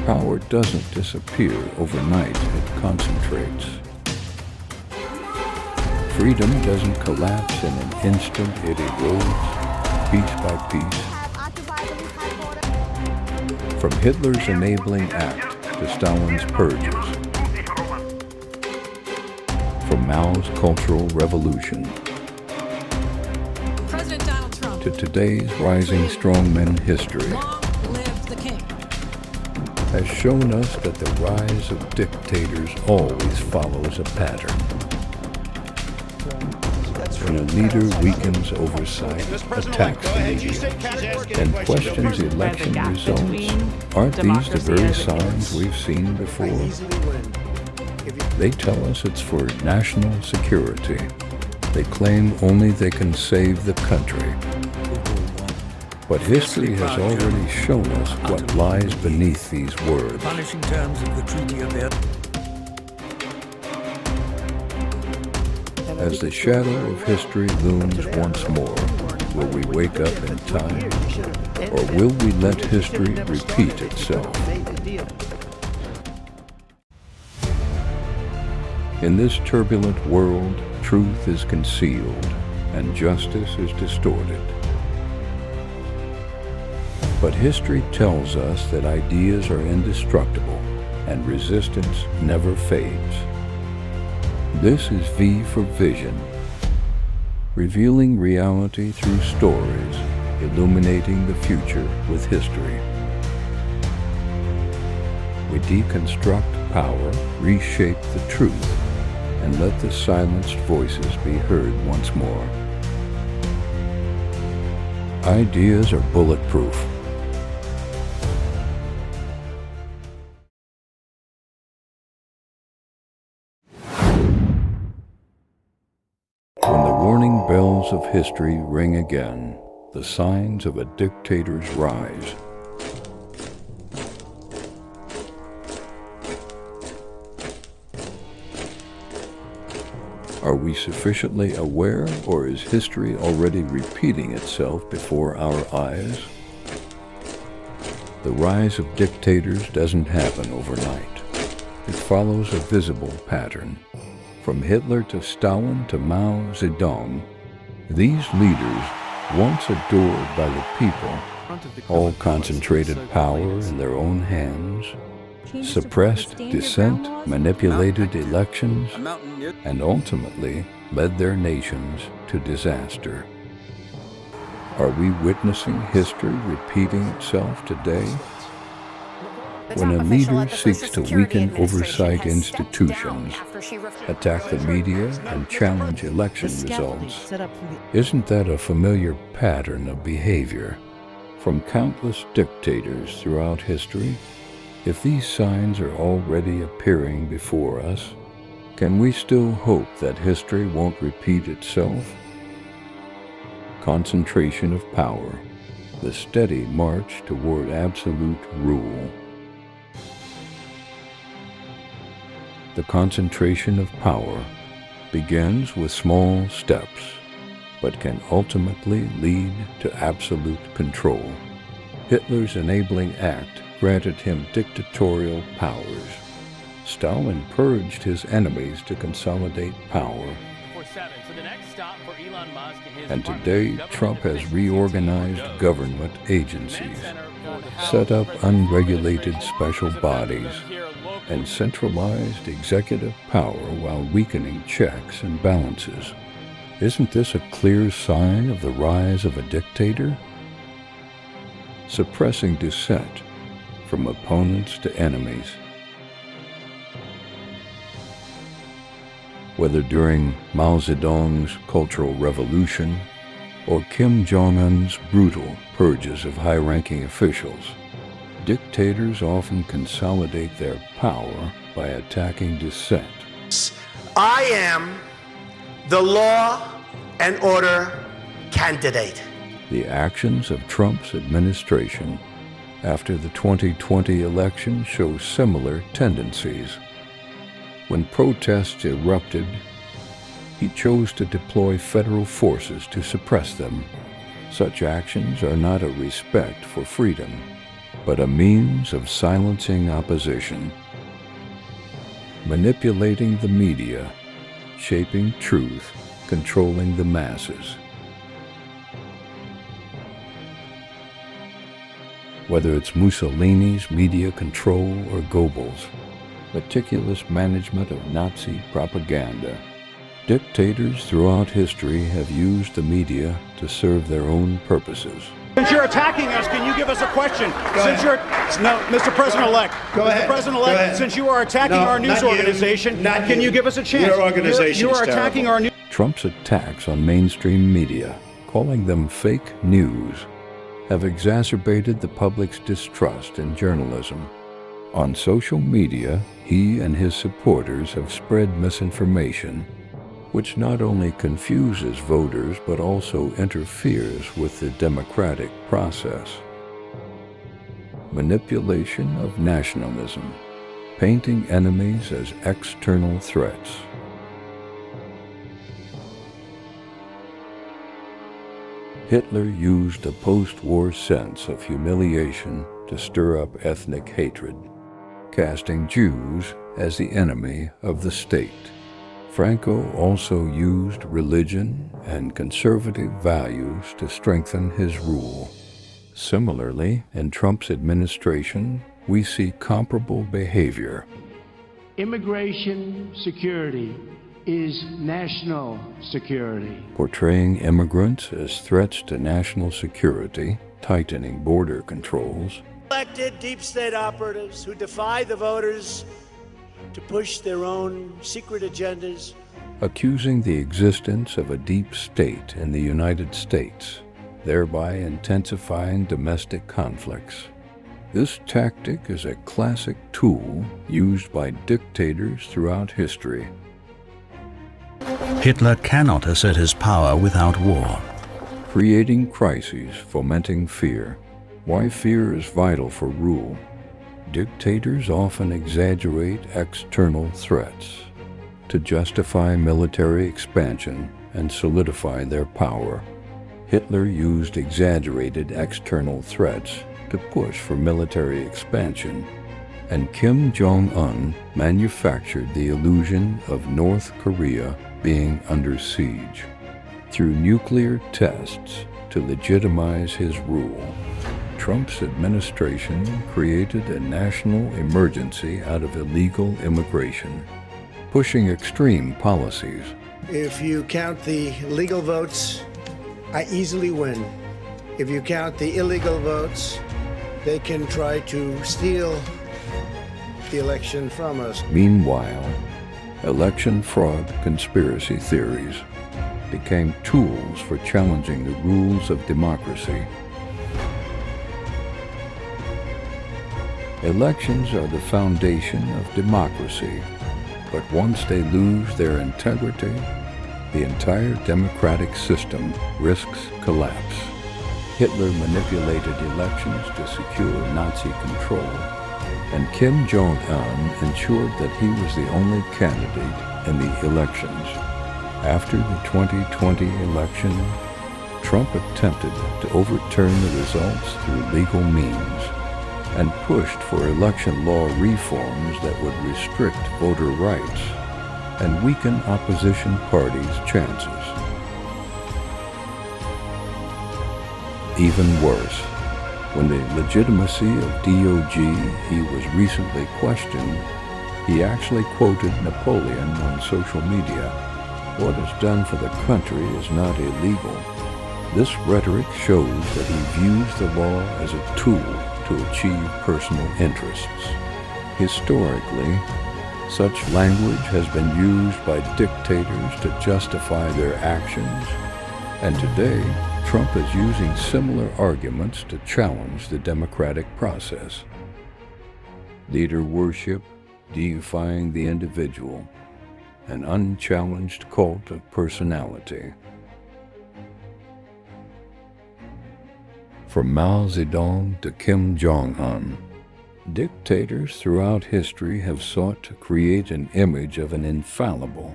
Power doesn't disappear overnight, it concentrates. Freedom doesn't collapse in an instant, it erodes, piece by piece. From Hitler's enabling act to Stalin's purges, from Mao's Cultural Revolution to today's rising strongmen history, has shown us that the rise of dictators always follows a pattern. When a leader weakens oversight, attacks the media, and questions election results, aren't these the very signs we've seen before? They tell us it's for national security. They claim only they can save the country. But history has already shown us what lies beneath these words. As the shadow of history looms once more, will we wake up in time, or will we let history repeat itself? In this turbulent world, truth is concealed and justice is distorted. But history tells us that ideas are indestructible and resistance never fades. This is V for Vision, revealing reality through stories, illuminating the future with history. We deconstruct power, reshape the truth, and let the silenced voices be heard once more. Ideas are bulletproof. When the warning bells of history ring again, the signs of a dictator's rise. Are we sufficiently aware, or is history already repeating itself before our eyes? The rise of dictators doesn't happen overnight. It follows a visible pattern. From Hitler to Stalin to Mao Zedong, these leaders, once adored by the people, all concentrated power in their own hands, suppressed dissent, manipulated elections, and ultimately led their nations to disaster. Are we witnessing history repeating itself today? When a leader seeks to weaken oversight institutions, attack the media, and challenge election results, isn't that a familiar pattern of behavior from countless dictators throughout history? If these signs are already appearing before us, can we still hope that history won't repeat itself? Concentration of power, the steady march toward absolute rule. The concentration of power begins with small steps, but can ultimately lead to absolute control. Hitler's enabling act granted him dictatorial powers. Stalin purged his enemies to consolidate power. And today, Trump has reorganized government agencies, set up unregulated special bodies, and centralized executive power while weakening checks and balances. Isn't this a clear sign of the rise of a dictator? Suppressing dissent from opponents to enemies. Whether during Mao Zedong's Cultural Revolution or Kim Jong-un's brutal purges of high-ranking officials, dictators often consolidate their power by attacking dissent. I am the law and order candidate. The actions of Trump's administration after the 2020 election show similar tendencies. When protests erupted, he chose to deploy federal forces to suppress them. Such actions are not a respect for freedom. but a means of silencing opposition, manipulating the media, shaping truth, controlling the masses. Whether it's Mussolini's media control or Goebbels' meticulous management of Nazi propaganda, dictators throughout history have used the media to serve their own purposes. Since you're attacking us, can you give us a question? Mr. President-elect. Go ahead. Mr. President-elect, since you are attacking our news organization, can you give us a chance? Your organization You are attacking our news. Trump's attacks on mainstream media, calling them fake news, have exacerbated the public's distrust in journalism. On social media, he and his supporters have spread misinformation, which not only confuses voters but also interferes with the democratic process. Manipulation of nationalism, painting enemies as external threats. Hitler used a post-war sense of humiliation to stir up ethnic hatred, casting Jews as the enemy of the state. Franco also used religion and conservative values to strengthen his rule. Similarly, in Trump's administration, we see comparable behavior. Immigration security is national security. Portraying immigrants as threats to national security, tightening border controls, Elected deep state operatives who defy the voters to push their own secret agendas. accusing the existence of a deep state in the United States, thereby intensifying domestic conflicts. This tactic is a classic tool used by dictators throughout history. Hitler cannot assert his power without war. Creating crises, fomenting fear. Why fear is vital for rule. Dictators often exaggerate external threats to justify military expansion and solidify their power. Hitler used exaggerated external threats to push for military expansion, and Kim Jong-un manufactured the illusion of North Korea being under siege through nuclear tests to legitimize his rule. Trump's administration created a national emergency out of illegal immigration, pushing extreme policies. If you count the legal votes, I easily win. If you count the illegal votes, they can try to steal the election from us. Meanwhile, election fraud conspiracy theories became tools for challenging the rules of democracy. Elections are the foundation of democracy, but once they lose their integrity, the entire democratic system risks collapse. Hitler manipulated elections to secure Nazi control, and Kim Jong-un ensured that he was the only candidate in the elections. After the 2020 election, Trump attempted to overturn the results through legal means and pushed for election law reforms that would restrict voter rights and weaken opposition parties' chances. Even worse, when the legitimacy of DOJ he was recently questioned, he actually quoted Napoleon on social media. What is done for the country is not illegal. This rhetoric shows that he views the law as a tool to achieve personal interests. Historically, such language has been used by dictators to justify their actions, and today, Trump is using similar arguments to challenge the democratic process. Leader worship, deifying the individual, an unchallenged cult of personality. From Mao Zedong to Kim Jong-un, dictators throughout history have sought to create an image of an infallible,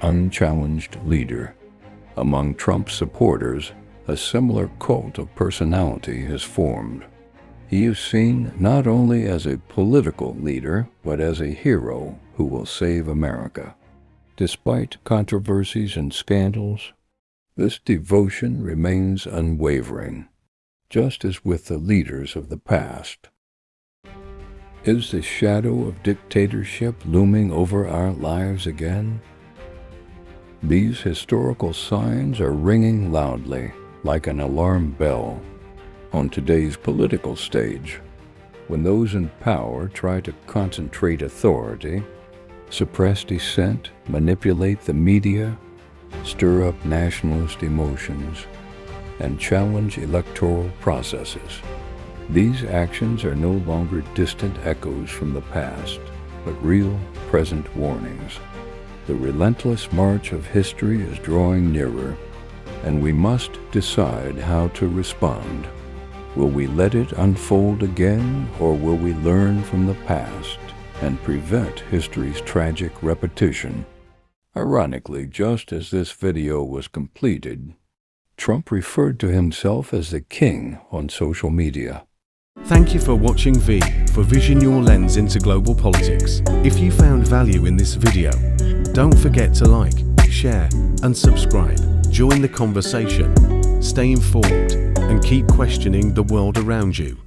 unchallenged leader. Among Trump's supporters, a similar cult of personality has formed. He is seen not only as a political leader, but as a hero who will save America. Despite controversies and scandals, this devotion remains unwavering, just as with the leaders of the past. Is the shadow of dictatorship looming over our lives again? These historical signs are ringing loudly, like an alarm bell, on today's political stage, when those in power try to concentrate authority, suppress dissent, manipulate the media, stir up nationalist emotions, and challenge electoral processes. These actions are no longer distant echoes from the past, but real, present warnings. The relentless march of history is drawing nearer, and we must decide how to respond. Will we let it unfold again, or will we learn from the past and prevent history's tragic repetition? Ironically, just as this video was completed, Trump referred to himself as the king on social media. Thank you for watching V for Vision Your Lens into Global Politics. If you found value in this video, don't forget to like, share, and subscribe. Join the conversation, stay informed, and keep questioning the world around you.